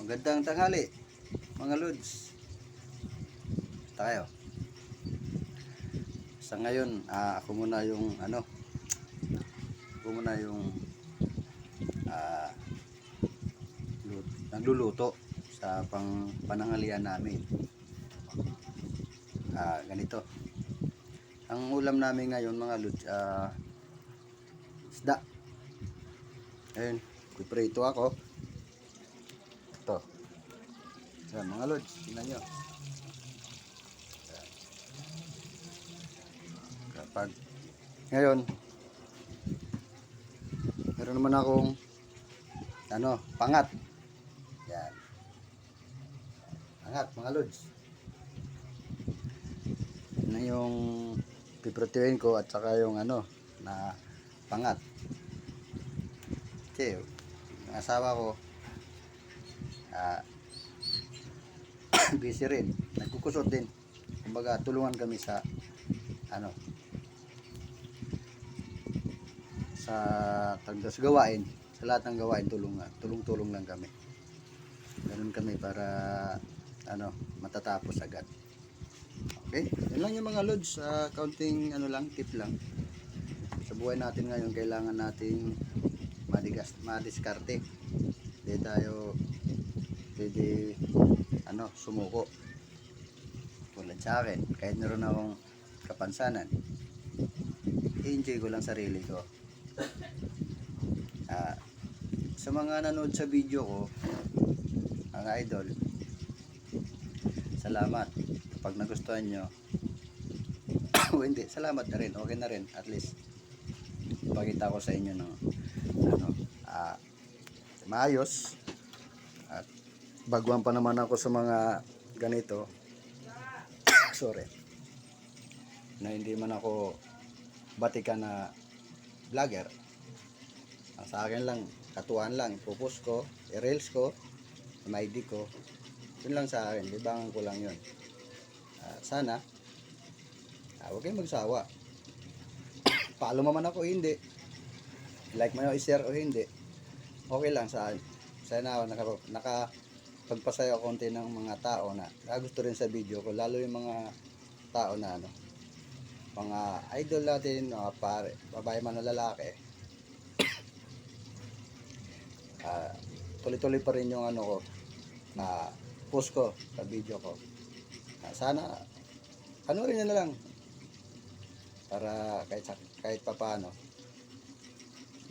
Magandang tanghali, mga Lods. Tayo. Sa ngayon, ako muna yung ah, nagluluto sa pananghalian namin. Ganito. Ang ulam namin ngayon, mga Lods, isda. Ayun, piprito ako. Ito. Yan, mga Lods, tingnan nyo. Kapag ngayon, meron naman akong pangat. Yan. Pangat, mga Lods. Yun na yung piprituin ko at saka yung na pangat. Kasi yung asawa ko busy rin, nagkukusot din. Kumbaga tulungan kami sa sa gawain, sa lahat ng gawain tulong-tulong lang kami. Ganun kami para matatapos agad. Okay, yun lang yung mga Lods, counting lang, tip lang. Sa buhay natin ngayon, kailangan nating madiskarte. Hindi tayo pwede sumuko. Tulad sa akin, kahit meron akong kapansanan, i-enjoy ko lang sarili ko. Sa mga nanood sa video ko, mga idol, salamat. Kapag nagustuhan nyo o hindi, salamat na rin, okay na rin. At least ipakita ko sa inyo ng maayos. At baguhan pa naman ako sa mga ganito sorry, na hindi man ako batikan na vlogger. Ang sa akin lang, katuan lang, ipopost ko, i-reels ko, i-ID ko, yun lang sa akin, libangan ko lang yun. Sana huwag kayong magsawa. Follow man ako, hindi like mo, i-share o hindi, okay lang sa akin. Sana ako nakapagpasaya konti ng mga tao na gusto rin sa video ko, lalo yung mga tao na mga idol natin, mga pare, babae man o lalaki. Tuloy-tuloy pa rin yung ko na post ko sa video ko. Sana rin na lang para kahit papaano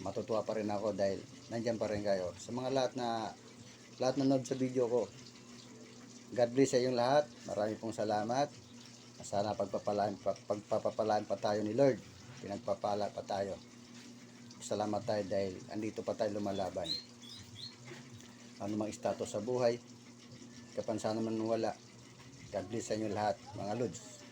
matutuwa pa rin ako dahil nandyan pa rin kayo. Sa mga lahat na nanood sa video ko, God bless sa inyong lahat. Marami pong salamat. Sana pagpapalaan pa tayo ni Lord. Pinagpapala pa tayo. Salamat tayo dahil andito pa tayo lumalaban. Ano mang status sa buhay, kapansanan man wala, God bless sa inyo lahat, mga Lods.